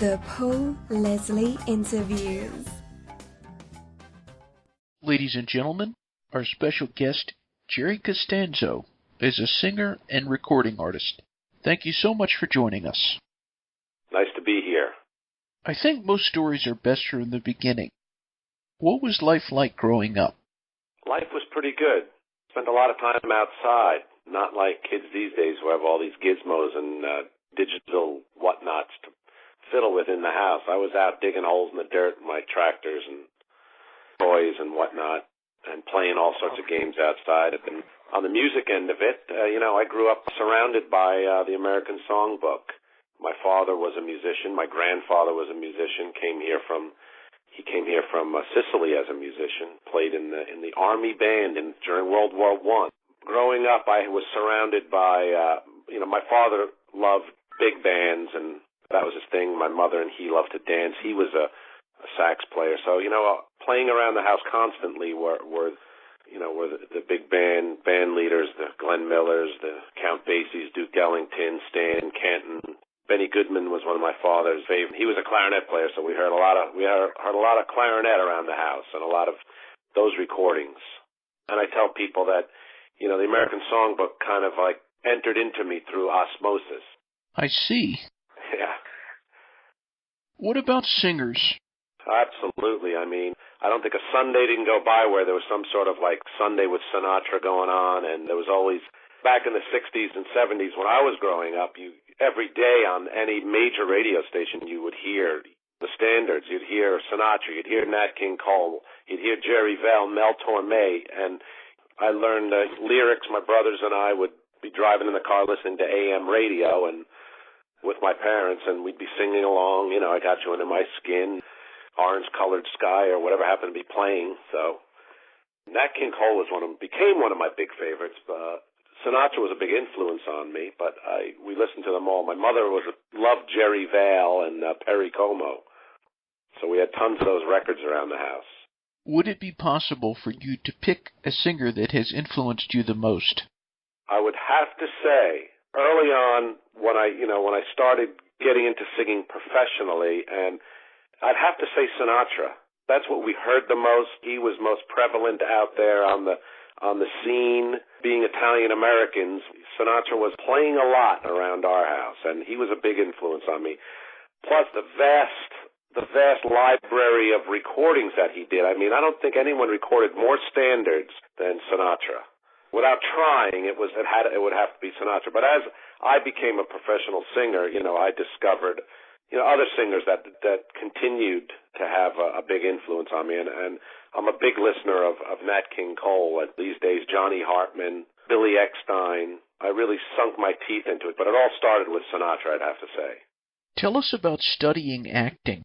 The Paul Leslie Interviews. Ladies and gentlemen, our special guest, Jerry Costanzo, is a singer and recording artist. Thank you so much for joining us. Nice to be here. I think most stories are best from the beginning. What was life like growing up? Life was pretty good. Spent a lot of time outside, not like kids these days who have all these gizmos and digital whatnots to fiddle with in the house. I was out digging holes in the dirt with my tractors and toys and whatnot, and playing all sorts of games outside. And on the music end of it, I grew up surrounded by the American Songbook. My father was a musician. My grandfather was a musician. He came here from Sicily as a musician. Played in the army band during World War I. Growing up, I was surrounded by my father loved big bands, and that was his thing. My mother and he loved to dance. He was a sax player. So, playing around the house constantly were the big band leaders, the Glenn Millers, the Count Basies, Duke Ellington, Stan Kenton. Benny Goodman was one of my father's favorites. He was a clarinet player, so we heard a lot of clarinet around the house and a lot of those recordings. And I tell people that, the American Songbook kind of like entered into me through osmosis. I see. Yeah. What about singers? Absolutely. I mean, I don't think a Sunday didn't go by where there was some sort of like Sunday with Sinatra going on, and there was always, back in the 60s and 70s when I was growing up, every day on any major radio station you would hear the standards. You'd hear Sinatra, you'd hear Nat King Cole, you'd hear Jerry Vale, Mel Torme, and I learned lyrics. My brothers and I would be driving in the car listening to AM radio and with my parents, and we'd be singing along, I Got You Under My Skin, Orange-Colored Sky, or whatever happened to be playing. So Nat King Cole became one of my big favorites. Sinatra was a big influence on me, but we listened to them all. My mother loved Jerry Vale and Perry Como, so we had tons of those records around the house. Would it be possible for you to pick a singer that has influenced you the most? I would have to say, early on, when I started getting into singing professionally, and I'd have to say Sinatra. That's what we heard the most. He was most prevalent out there on the scene. Being Italian Americans, Sinatra was playing a lot around our house, and he was a big influence on me. Plus the vast library of recordings that he did. I mean, I don't think anyone recorded more standards than Sinatra. Without trying, it would have to be Sinatra. But as I became a professional singer, I discovered, other singers that continued to have a big influence on me. And I'm a big listener of Nat King Cole. These days, Johnny Hartman, Billy Eckstine. I really sunk my teeth into it. But it all started with Sinatra, I'd have to say. Tell us about studying acting.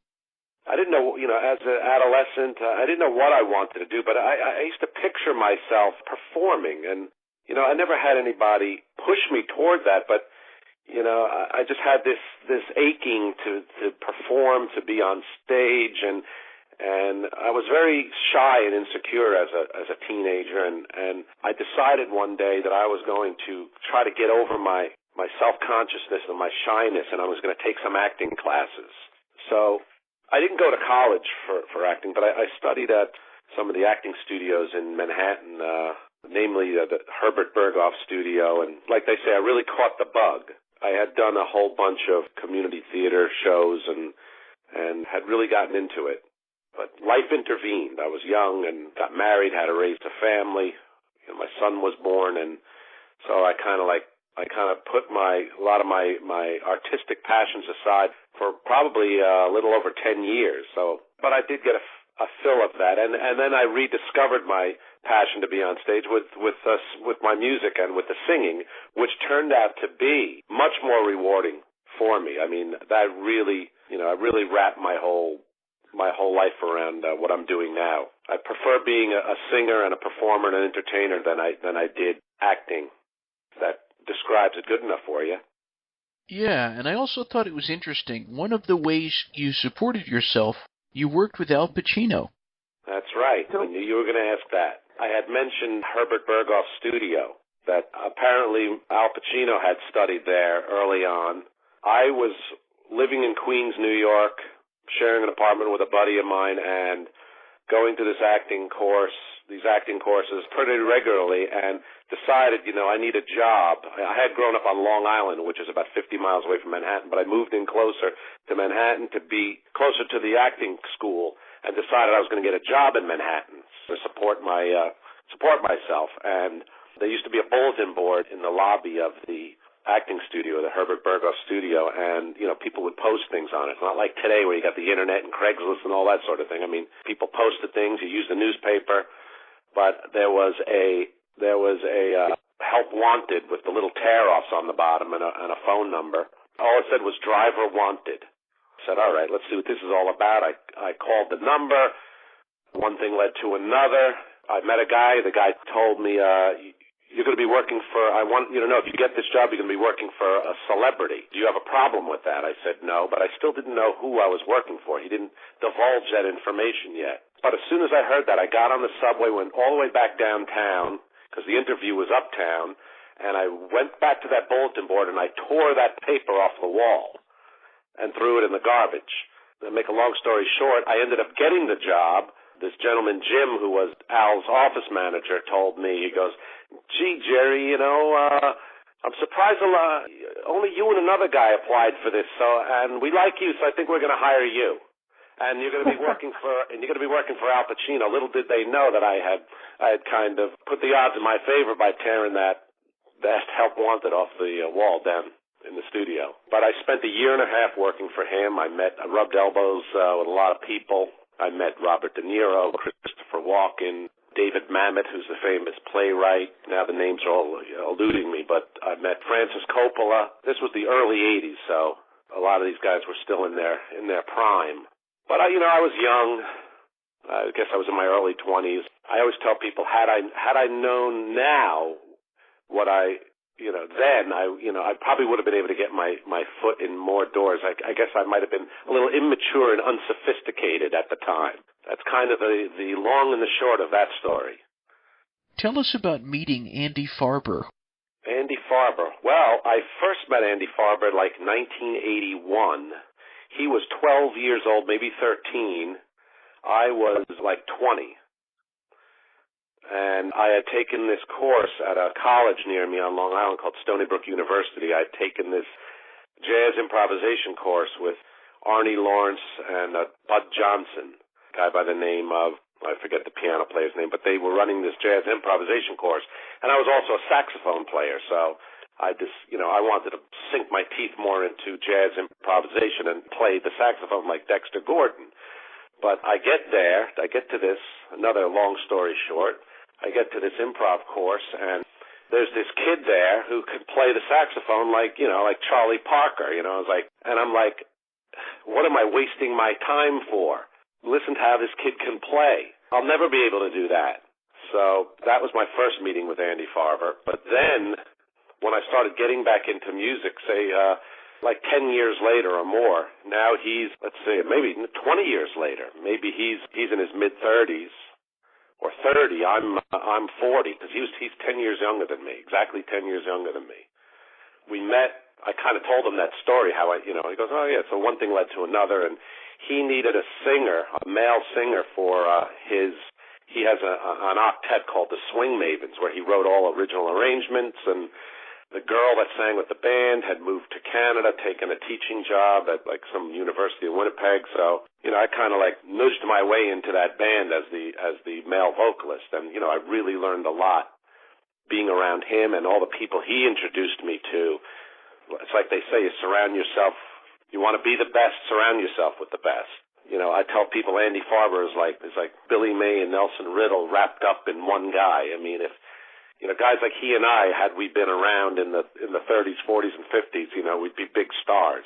I didn't know, as an adolescent, I didn't know what I wanted to do, but I used to picture myself performing, and, I never had anybody push me toward that, but, I just had this aching to perform, to be on stage, and I was very shy and insecure as a teenager, and I decided one day that I was going to try to get over my self-consciousness and my shyness, and I was going to take some acting classes. So I didn't go to college for acting, but I studied at some of the acting studios in Manhattan, namely the Herbert Berghoff studio. And like they say, I really caught the bug. I had done a whole bunch of community theater shows and had really gotten into it. But life intervened. I was young and got married, had to raise a family. My son was born, and so I kind of put a lot of my artistic passions aside for probably a little over 10 years. So, but I did get a fill of that, and then I rediscovered my passion to be on stage with my music and with the singing, which turned out to be much more rewarding for me. I mean, that really, I really wrapped my whole life around what I'm doing now. I prefer being a singer and a performer and an entertainer than I did acting. That describes it good enough for you. Yeah, and I also thought it was interesting. One of the ways you supported yourself, you worked with Al Pacino. That's right. I knew you were going to ask that. I had mentioned Herbert Berghoff's studio, that apparently Al Pacino had studied there early on. I was living in Queens, New York, sharing an apartment with a buddy of mine, and going to these acting courses pretty regularly, and decided, I need a job. I had grown up on Long Island, which is about 50 miles away from Manhattan, but I moved in closer to Manhattan to be closer to the acting school, and decided I was going to get a job in Manhattan to support myself. And there used to be a bulletin board in the lobby of the acting studio, the Herbert Burgos studio, and, people would post things on it. It's not like today where you got the internet and Craigslist and all that sort of thing. I mean, people posted things, you used the newspaper, but there was a help wanted with the little tear-offs on the bottom and a phone number. All it said was driver wanted. I said, all right, let's see what this is all about. I called the number. One thing led to another. I met a guy. The guy told me, you're going to be working for, I want you to know, if you get this job, you're going to be working for a celebrity. Do you have a problem with that? I said no, but I still didn't know who I was working for. He didn't divulge that information yet. But as soon as I heard that, I got on the subway, went all the way back downtown, because the interview was uptown, and I went back to that bulletin board, and I tore that paper off the wall and threw it in the garbage. To make a long story short, I ended up getting the job. This gentleman, Jim, who was Al's office manager, told me, he goes, gee, Jerry, I'm surprised only you and another guy applied for this, and we like you, so I think we're going to hire you. And you're going to be working for Al Pacino. Little did they know that I had kind of put the odds in my favor by tearing that help wanted off the wall down in the studio. But I spent a year and a half working for him. I rubbed elbows with a lot of people. I met Robert De Niro, Christopher Walken, David Mamet, who's the famous playwright. Now the names are all eluding me, but I met Francis Coppola. This was the early 80s, so a lot of these guys were still in their prime. But I was young. I guess I was in my early 20s. I always tell people, had I known now what then I probably would have been able to get my foot in more doors. I guess I might have been a little immature and unsophisticated at the time. That's kind of the long and the short of that story. Tell us about meeting Andy Farber. Andy Farber. Well, I first met Andy Farber in 1981. He was 12 years old, maybe 13. I was 20. And I had taken this course at a college near me on Long Island called Stony Brook University. I'd taken this jazz improvisation course with Arnie Lawrence and Bud Johnson, a guy by the name of, I forget the piano player's name, but they were running this jazz improvisation course. And I was also a saxophone player, so I wanted to sink my teeth more into jazz improvisation and play the saxophone like Dexter Gordon. But I get to this, another long story short, I get to this improv course, and there's this kid there who could play the saxophone like Charlie Parker, and I'm like, what am I wasting my time for? Listen to how this kid can play. I'll never be able to do that. So that was my first meeting with Andy Farber. But then, when I started getting back into music, say, 10 years later or more, now he's, let's say, maybe 20 years later, maybe he's in his mid-30s, or 30. I'm 40, because he's 10 years younger than me, exactly 10 years younger than me. We met. I kind of told him that story, how he goes, oh yeah, so one thing led to another, and he needed a singer, a male singer for he has an octet called the Swing Mavens, where he wrote all original arrangements, and the girl that sang with the band had moved to Canada, taken a teaching job at some university in Winnipeg. So, I kind of nudged my way into that band as the male vocalist. And, I really learned a lot being around him and all the people he introduced me to. It's like they say, you want to be the best, surround yourself with the best. I tell people Andy Farber is like Billy May and Nelson Riddle wrapped up in one guy. I mean, if guys like he and I, had we been around in the 30s, 40s, and 50s, we'd be big stars.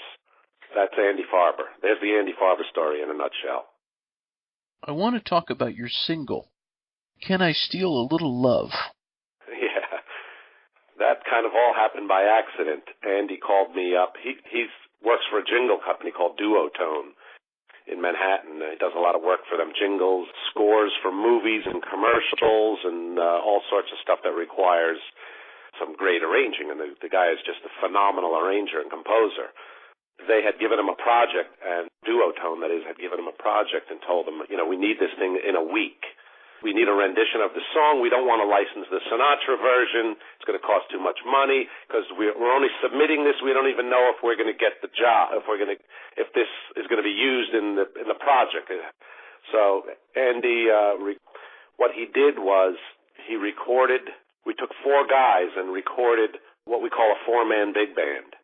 That's Andy Farber. There's the Andy Farber story in a nutshell. I want to talk about your single, Can I Steal a Little Love? Yeah, that kind of all happened by accident. Andy called me up. He works for a jingle company called Duotone in Manhattan. He does a lot of work for them, jingles, scores for movies and commercials, and all sorts of stuff that requires some great arranging. And the guy is just a phenomenal arranger and composer. they had given him a project, and Duotone, that is, had given him a project and told him, we need this thing in a week. We need a rendition of the song. We don't want to license the Sinatra version. It's going to cost too much money because we're only submitting this. We don't even know if we're going to get the job, if this is going to be used in the project. So Andy, what he did was he recorded. We took 4 guys and recorded what we call a 4-man big band.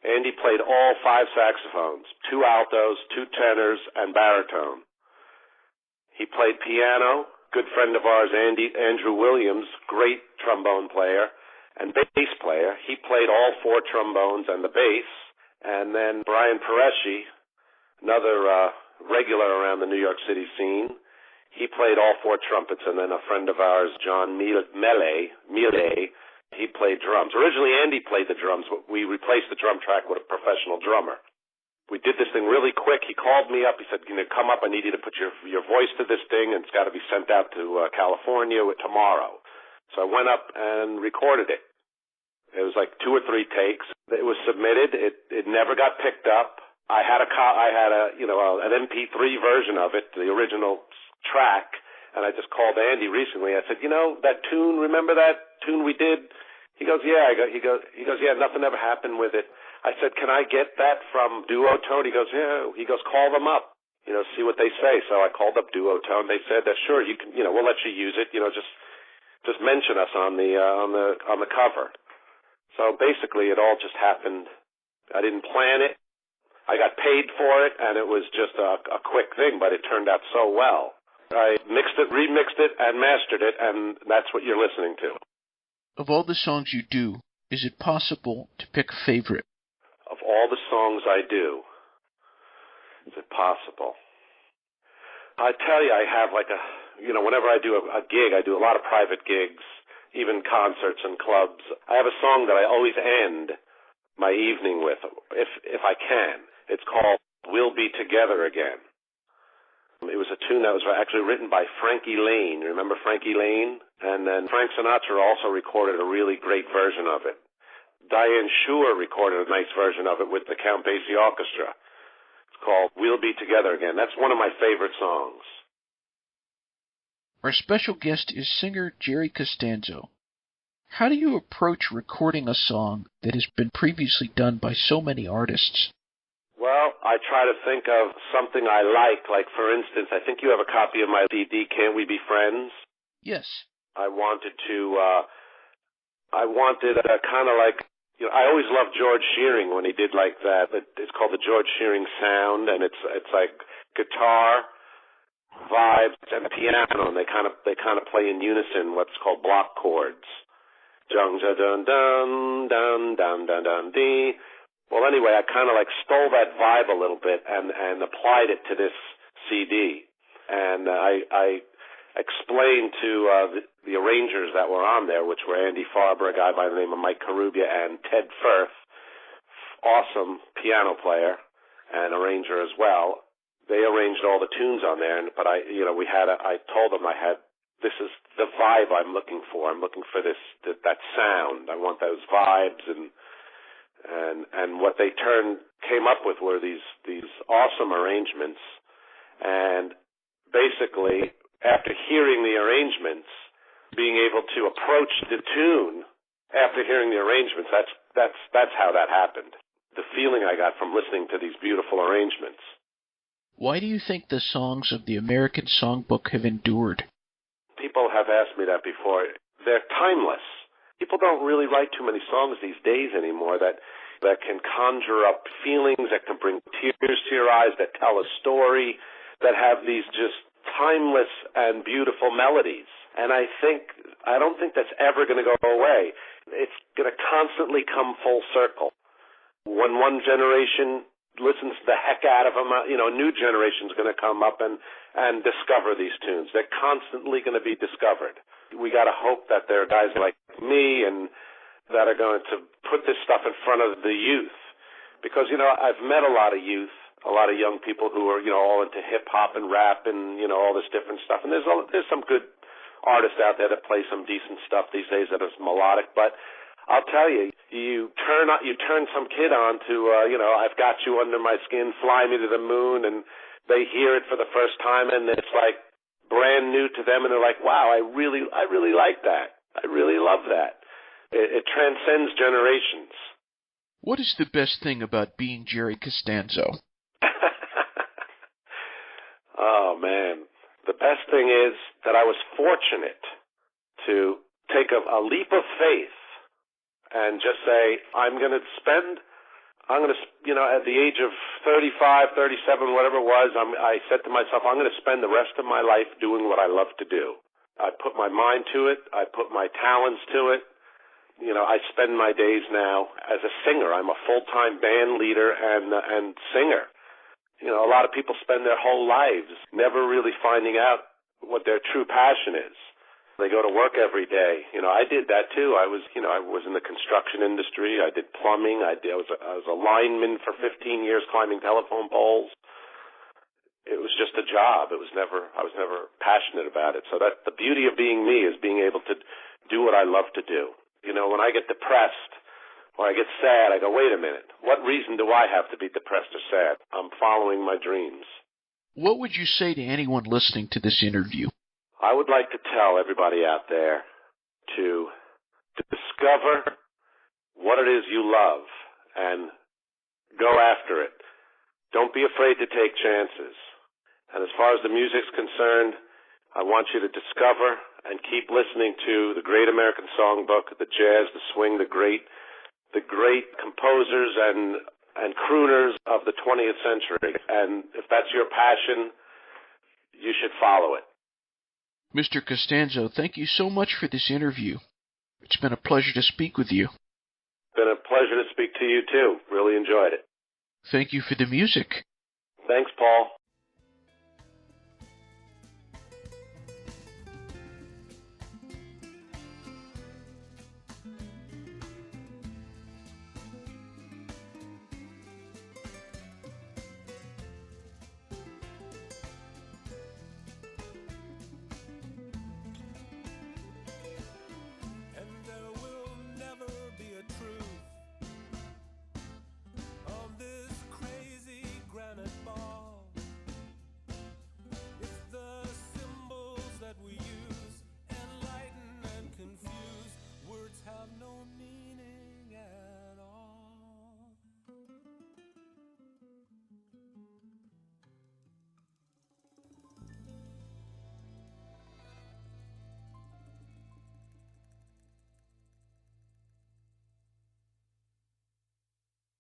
Andy played all 5 saxophones, 2 altos, 2 tenors, and baritone. He played piano. Good friend of ours, Andrew Williams, great trombone player and bass player. He played all 4 trombones and the bass. And then Brian Peresci, another regular around the New York City scene, he played all 4 trumpets. And then a friend of ours, John Mele, he played drums. Originally, Andy played the drums, but we replaced the drum track with a professional drummer. We did this thing really quick. He called me up. He said, come up. I need you to put your voice to this thing, and it's got to be sent out to California tomorrow. So I went up and recorded it. It was like 2 or 3 takes. It was submitted. It never got picked up. I had an MP3 version of it, the original track, and I just called Andy recently. I said, that tune, remember that tune we did? He goes, yeah. He goes, yeah, nothing ever happened with it. I said, can I get that from Duotone? He goes, yeah. He goes, call them up, see what they say. So I called up Duotone. They said that sure, you can, we'll let you use it. Just mention us on the cover. So basically, it all just happened. I didn't plan it. I got paid for it, and it was just a quick thing, but it turned out so well. I mixed it, remixed it, and mastered it, and that's what you're listening to. Of all the songs you do, is it possible to pick a favorite? Of all the songs I do, is it possible? I tell you, I have whenever I do a gig, I do a lot of private gigs, even concerts and clubs. I have a song that I always end my evening with, if I can. It's called We'll Be Together Again. It was a tune that was actually written by Frankie Lane. Remember Frankie Lane? And then Frank Sinatra also recorded a really great version of it. Diane Shure recorded a nice version of it with the Count Basie Orchestra. It's called We'll Be Together Again. That's one of my favorite songs. Our special guest is singer Jerry Costanzo. How do you approach recording a song that has been previously done by so many artists? Well, I try to think of something I like. Like, for instance, I think you have a copy of my CD, Can't We Be Friends? Yes. I wanted kind of like, I always loved George Shearing when he did like that. It's called the George Shearing sound, and it's like guitar, vibes, and piano, and they kind of play in unison what's called block chords. Dun dun dun dun dun dun dun dee. Well, anyway, I kind of like stole that vibe a little bit and applied it to this CD, and I explained to the arrangers that were on there, which were Andy Farber, a guy by the name of Mike Carubia, and Ted Firth, awesome piano player and arranger as well. They arranged all the tunes on there, but I told them this is the vibe I'm looking for. I'm looking for that sound. I want those vibes, and what they came up with were these awesome arrangements, and basically, after hearing the arrangements, being able to approach the tune after hearing the arrangements, that's how that happened. The feeling I got from listening to these beautiful arrangements. Why do you think the songs of the American Songbook have endured? People have asked me that before. They're timeless. People don't really write too many songs these days anymore that can conjure up feelings, that can bring tears to your eyes, that tell a story, that have these just timeless and beautiful melodies. And I don't think that's ever going to go away. It's going to constantly come full circle. When one generation listens the heck out of them, a new generation's going to come up and discover these tunes. They're constantly going to be discovered. We got to hope that there are guys like me and that are going to put this stuff in front of the youth. Because, I've met a lot of youth, a lot of young people who are, all into hip-hop and rap and, all this different stuff. And there's some good artists out there that play some decent stuff these days that is melodic. But I'll tell you, you turn some kid on to, I've got you under my skin, fly me to the moon, and they hear it for the first time, and it's like brand new to them, and they're like, wow, I really like that. I really love that. It transcends generations. What is the best thing about being Jerry Costanzo? Oh, man. The best thing is that I was fortunate to take a leap of faith and just say, at the age of 35, 37, whatever it was, I said to myself, I'm going to spend the rest of my life doing what I love to do. I put my mind to it. I put my talents to it. I spend my days now as a singer. I'm a full-time band leader and singer. A lot of people spend their whole lives never really finding out what their true passion is. They go to work every day. I did that too. I was in the construction industry. I did plumbing. I was a lineman for 15 years climbing telephone poles. It was just a job. I was never passionate about it. So that's the beauty of being me, is being able to do what I love to do. When I get depressed or I get sad, I go, wait a minute. What reason do I have to be depressed or sad? I'm following my dreams. What would you say to anyone listening to this interview? I would like to tell everybody out there to discover what it is you love and go after it. Don't be afraid to take chances. And as far as the music's concerned, I want you to discover and keep listening to the Great American Songbook, the jazz, the swing, the great composers and crooners of the 20th century. And if that's your passion, you should follow it. Mr. Costanzo, thank you so much for this interview. It's been a pleasure to speak with you. It's been a pleasure to speak to you, too. Really enjoyed it. Thank you for the music. Thanks, Paul.